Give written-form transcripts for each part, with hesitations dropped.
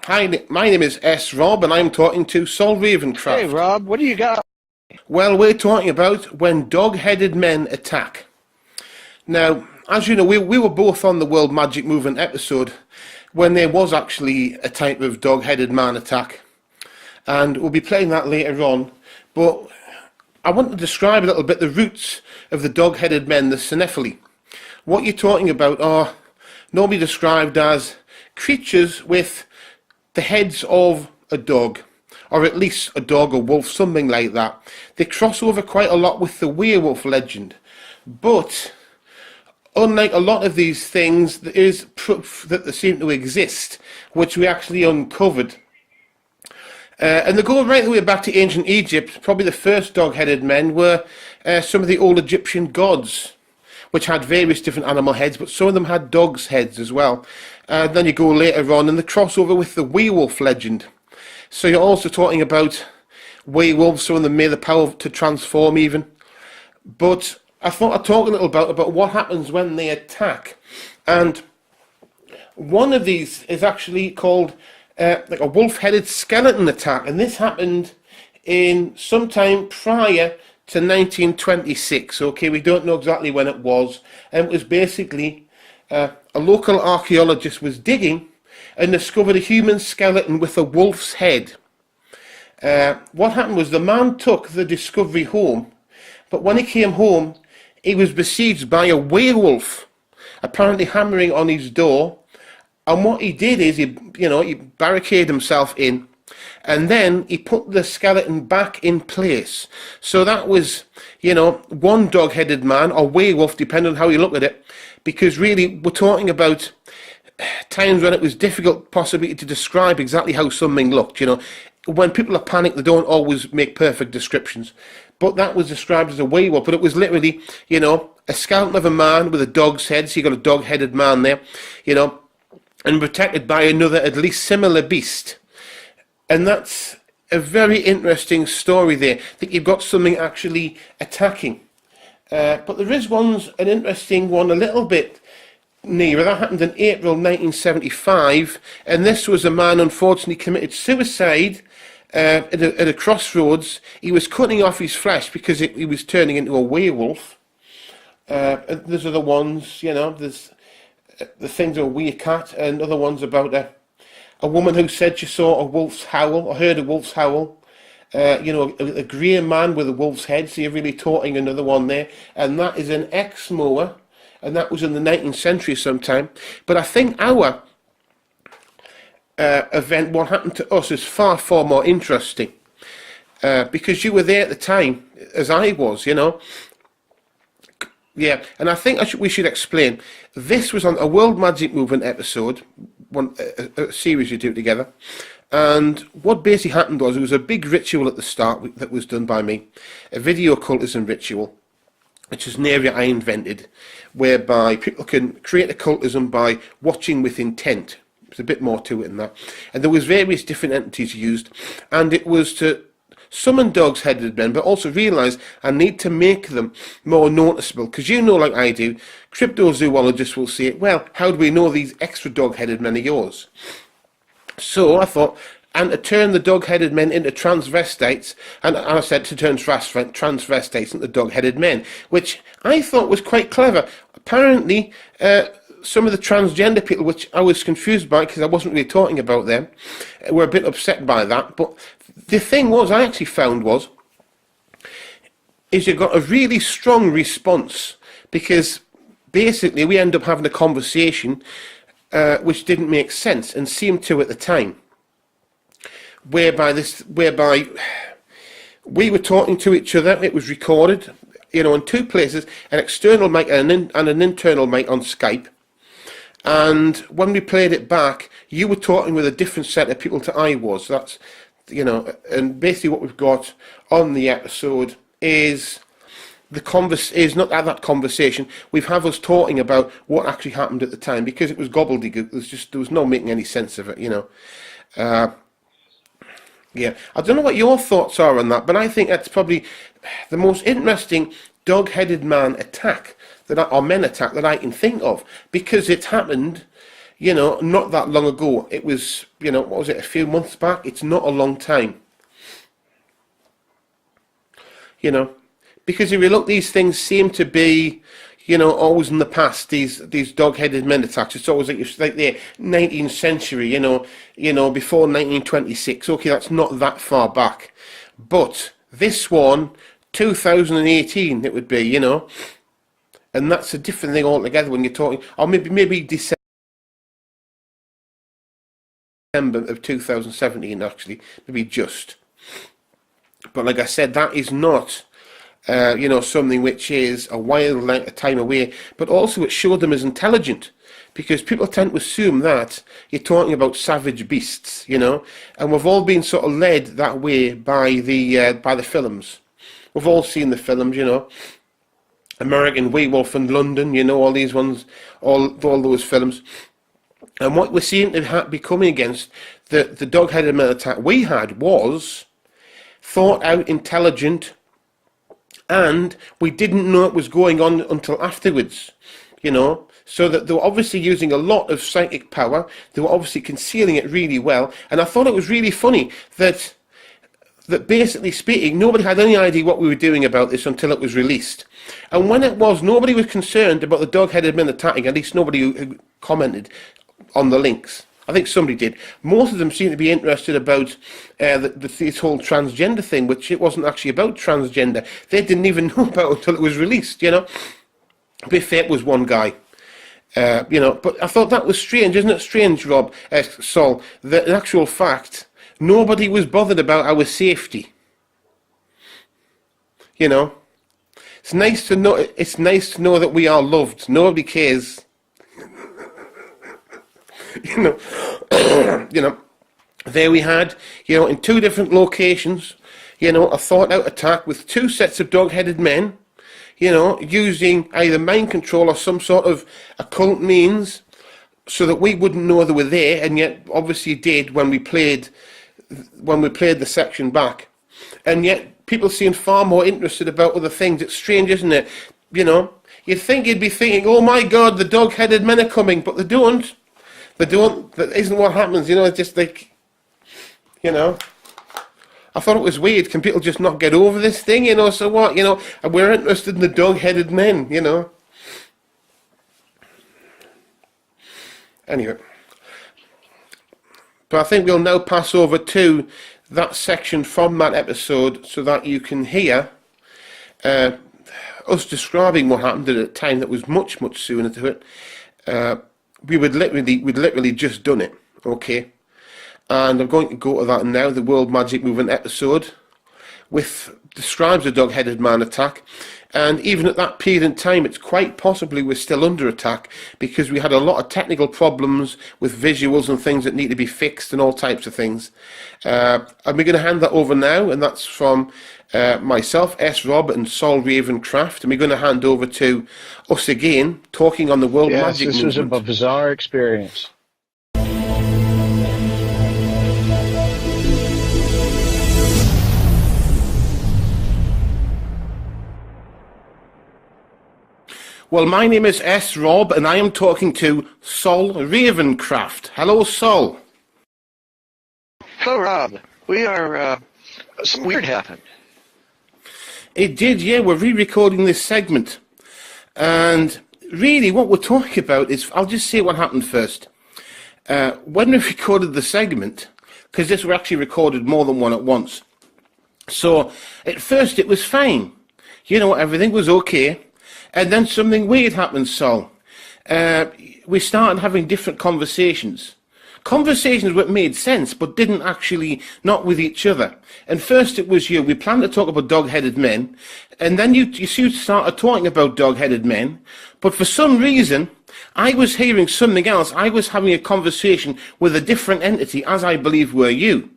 Hi, my name is S. Rob, and I'm talking to Saul Hey, Ravencraft. Rob, what do you got? Well, we're talking about when dog-headed men attack. Now, as you know, we were both on the World Magic Movement episode when there was actually a type of dog-headed man attack, and we'll be playing that later on. But I want to describe a little bit the roots of the dog-headed men, the Cynephili. What you're talking about are normally described as creatures with the heads of a dog, or at least a dog or wolf, something like that. They cross over quite a lot with the werewolf legend, but unlike a lot of these things, there is proof that they seem to exist, which we actually uncovered. And they go right the way back to ancient Egypt. Probably the first dog-headed men were some of the old Egyptian gods, which had various different animal heads, but some of them had dogs' heads as well. Then you go later on, and the crossover with the werewolf legend. So you're also talking about werewolves, some of them may have the power to transform even. But I thought I'd talk a little about what happens when they attack. And one of these is actually called like a wolf-headed skeleton attack, and this happened in sometime prior to 1926. Okay, we don't know exactly when it was, and it was basically a local archaeologist was digging and discovered a human skeleton with a wolf's head. What happened was the man took the discovery home, but when he came home, he was besieged by a werewolf, apparently hammering on his door. And what he did is he barricaded himself in, and then he put the skeleton back in place. So that was, one dog-headed man or werewolf, depending on how you look at it, because really we're talking about times when it was difficult possibly to describe exactly how something looked. When people are panicked, they don't always make perfect descriptions. But that was described as a werewolf, but it was literally, a skeleton of a man with a dog's head. So you got a dog-headed man there, and protected by another at least similar beast. And that's a very interesting story there. I think you've got something actually attacking. But there is an interesting one a little bit nearer. That happened in April 1975, and this was a man unfortunately committed suicide at a crossroads. He was cutting off his flesh because he was turning into a werewolf. And there's other ones, there's the things of a weird cat, and other ones about a woman who said she saw a wolf's howl, or heard a wolf's howl. A grey man with a wolf's head, so you're really talking another one there. And that is an ex-mower, and that was in the 19th century sometime. But I think our event, what happened to us, is far, far more interesting. Because you were there at the time, as I was, Yeah, and I think we should explain. This was on a World Magic Movement episode, a series you do together. And what basically happened was, it was a big ritual at the start that was done by me, a video occultism ritual, which is an area I invented, whereby people can create occultism by watching with intent. There's a bit more to it than that. And there was various different entities used, and it was to summon dog-headed men, but also realise I need to make them more noticeable. Because like I do, cryptozoologists will say, well, how do we know these extra dog-headed men are yours? So I thought, and to turn the dog-headed men into transvestites, and I said to turn transvestites into dog-headed men, which I thought was quite clever. Apparently, some of the transgender people, which I was confused by because I wasn't really talking about them, were a bit upset by that. But the thing I actually found is you got a really strong response, because basically we end up having a conversation which didn't make sense and seemed to at the time, whereby we were talking to each other. It was recorded, in two places, an external mic and an internal mic on Skype. And when we played it back, you were talking with a different set of people to I was. That's, and basically what we've got on the episode is is not that conversation. We've had us talking about what actually happened at the time, because it was gobbledygook. There was no making any sense of it, Yeah, I don't know what your thoughts are on that, but I think that's probably the most interesting dog-headed man attack or men attack that I can think of, because it happened, you know, not that long ago. It was, you know, what was it, a few months back? It's not a long time. You know, because if you look, these things seem to be, you know, always in the past, these dog-headed men attacks. It's always like the 19th century, you know, before 1926. Okay, that's not that far back. But this one, 2018, it would be, you know, and that's a different thing altogether when you're talking, or maybe December of 2017, actually, maybe just. But like I said, that is not, you know, something which is a wild length of time away, but also it showed them as intelligent, because people tend to assume that you're talking about savage beasts, you know, and we've all been sort of led that way by the films. We've all seen the films, you know, American Werewolf in London, you know, all these ones, all those films. And what we seem to be coming against, the dog-headed men attack we had was thought out, intelligent, and we didn't know it was going on until afterwards, you know, so that they were obviously using a lot of psychic power. They were obviously concealing it really well, and I thought it was really funny that basically speaking, nobody had any idea what we were doing about this until it was released. And when it was, nobody was concerned about the dog-headed men attacking, at least nobody who commented on the links. I think somebody did. Most of them seemed to be interested about this whole transgender thing, which it wasn't actually about transgender. They didn't even know about it until it was released, you know. To be fair, it was one guy. You know, but I thought that was strange, isn't it strange, Rob, Saul, that in actual fact, nobody was bothered about our safety. You know, it's nice to know. It's nice to know that we are loved. Nobody cares. You know, you know. There we had, you know, in two different locations, you know, a thought-out attack with two sets of dog-headed men, you know, using either mind control or some sort of occult means, so that we wouldn't know they were there, and yet obviously did when we played the section back. And yet people seem far more interested about other things. It's strange, isn't it? You know, you'd think you'd be thinking, oh my God, the dog-headed men are coming, but they don't. They don't. That isn't what happens. You know, it's just like, you know. I thought it was weird. Can people just not get over this thing? You know, so what? You know, and we're interested in the dog-headed men, you know. Anyway. But I think we'll now pass over to that section from that episode so that you can hear us describing what happened at a time that was much, much sooner to it. We'd literally just done it, okay? And I'm going to go to that now, the World Magic Movement episode, describes a dog-headed man attack. And even at that period in time, it's quite possibly we're still under attack, because we had a lot of technical problems with visuals and things that need to be fixed and all types of things. And we're going to hand that over now, and that's from myself, S. Rob, and Saul Ravencraft. And we're going to hand over to us again, talking on the World Magic Movement. Yes, this was a bizarre experience. Well, my name is S. Rob, and I am talking to Saul Ravencraft. Hello, Saul. Hello, Rob. We are, something weird happened. It did, yeah. We're re-recording this segment. And really what we're talking about is, I'll just say what happened first. When we recorded the segment, because this was actually recorded more than one at once. So, at first it was fine. You know, everything was okay. And then something weird happened, Saul. We started having different conversations. Conversations that made sense, but didn't actually, not with each other. And first it was you. We planned to talk about dog-headed men. And then you started talking about dog-headed men. But for some reason, I was hearing something else. I was having a conversation with a different entity, as I believe were you.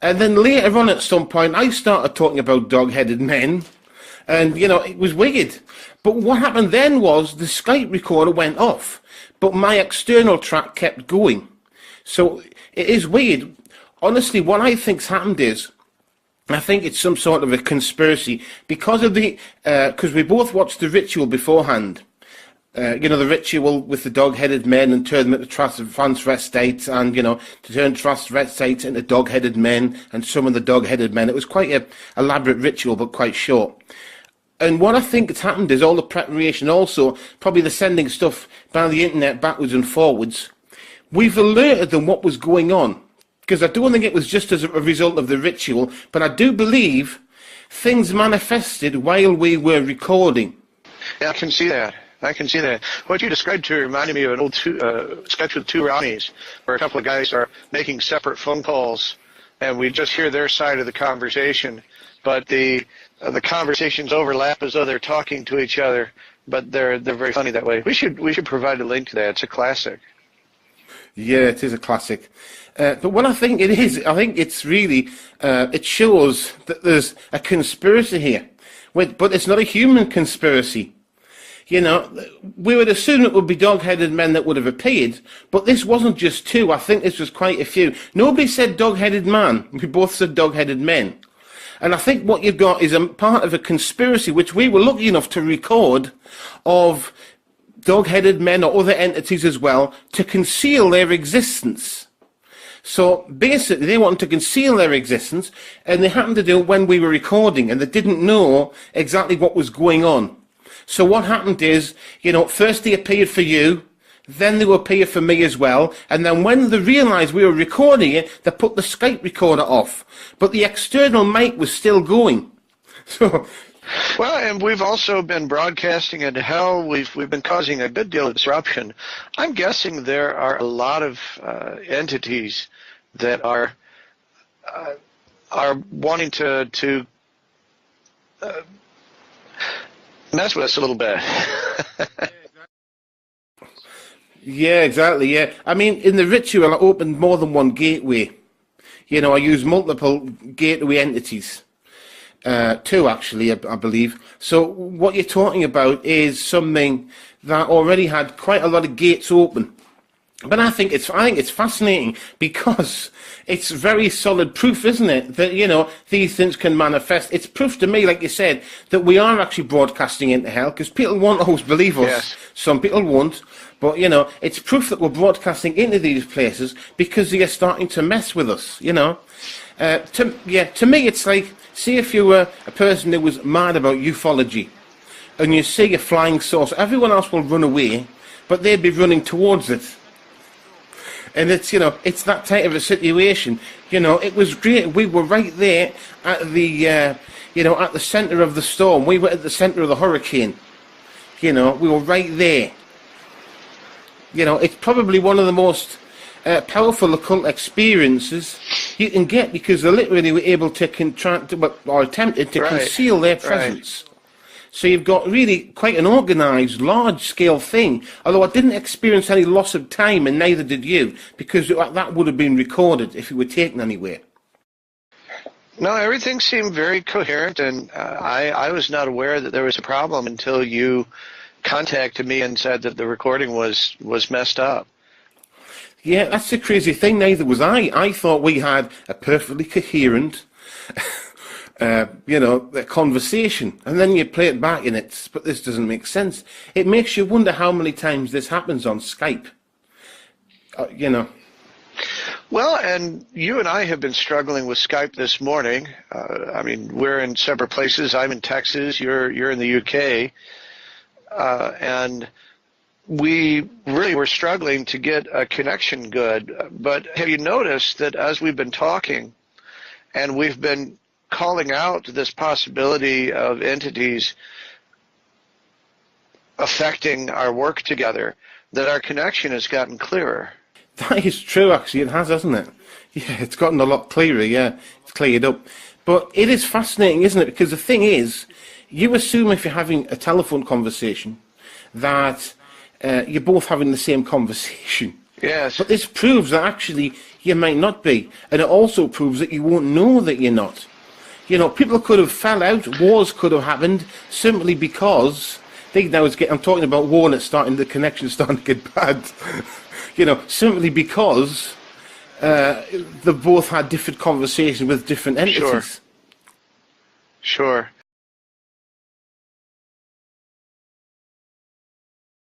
And then later on at some point, I started talking about dog-headed men. And, you know, it was weird. But what happened then was the Skype recorder went off, but my external track kept going. So it is weird. Honestly, what I think's happened is, I think it's some sort of a conspiracy because of because we both watched the ritual beforehand, The ritual with the dog-headed men and turn them into transvestites, and, to turn transvestites into dog-headed men and summon the dog-headed men. It was quite a elaborate ritual, but quite short. And what I think has happened is all the preparation, also probably the sending stuff by the internet backwards and forwards. We've alerted them what was going on, because I don't think it was just as a result of the ritual, but I do believe things manifested while we were recording. Yeah, I can see that. What you described to reminded me of an old sketch with two Ronnies, where a couple of guys are making separate phone calls, and we just hear their side of the conversation, but the conversations overlap as though they're talking to each other, but they're very funny that way. We should provide a link to that. It's a classic. Yeah, it is a classic. But what I think it is, I think it's really, it shows that there's a conspiracy here, but it's not a human conspiracy. We would assume it would be dog-headed men that would have appeared, but this wasn't just two. I think this was quite a few. Nobody said dog-headed man. We both said dog-headed men. And I think what you've got is a part of a conspiracy, which we were lucky enough to record, of dog-headed men or other entities as well, to conceal their existence. So basically they wanted to conceal their existence, and they happened to do it when we were recording, and they didn't know exactly what was going on. So what happened is, first they appeared for you, then they will appear for me as well, and then when they realised we were recording it, they put the Skype recorder off. But the external mic was still going. Well, and we've also been broadcasting into hell. We've been causing a good deal of disruption. I'm guessing there are a lot of entities that are wanting to mess with us a little bit. Yeah, exactly, yeah. I mean, in the ritual, I opened more than one gateway. I used multiple gateway entities. Two, actually, I believe. So what you're talking about is something that already had quite a lot of gates open. But I think it's fascinating, because it's very solid proof, isn't it, that, these things can manifest. It's proof to me, like you said, that we are actually broadcasting into hell, because people won't always believe us. Yes. Some people won't. But, it's proof that we're broadcasting into these places because they are starting to mess with us, To me, it's like, see if you were a person who was mad about ufology, and you see a flying saucer, everyone else will run away, but they'd be running towards it. And it's, it's that type of a situation. It was great. We were right there at the, at the centre of the storm. We were at the centre of the hurricane. We were right there. It's probably one of the most powerful occult experiences you can get, because they literally were able to attempted to conceal their presence. Right. So you've got really quite an organised, large-scale thing. Although I didn't experience any loss of time, and neither did you, because that would have been recorded if it were taken anywhere. No, everything seemed very coherent, and I was not aware that there was a problem until you contacted me and said that the recording was messed up. Yeah, that's the crazy thing. Neither was I. I thought we had a perfectly coherent... a conversation, and then you play it back and but this doesn't make sense. It makes you wonder how many times this happens on Skype. Well, and you and I have been struggling with Skype this morning. We're in separate places. I'm in Texas. You're in the UK, and we really were struggling to get a connection good. But have you noticed that as we've been talking, and we've been calling out this possibility of entities affecting our work together, that our connection has gotten clearer? That is true, actually. It has, hasn't it? Yeah, it's gotten a lot clearer, yeah. It's cleared up. But it is fascinating, isn't it? Because the thing is, you assume if you're having a telephone conversation that you're both having the same conversation. Yes. But this proves that actually you might not be. And it also proves that you won't know that you're not. People could have fell out, wars could have happened, simply because, I'm talking about war and the connection's starting to get bad, simply because they both had different conversations with different entities. Sure.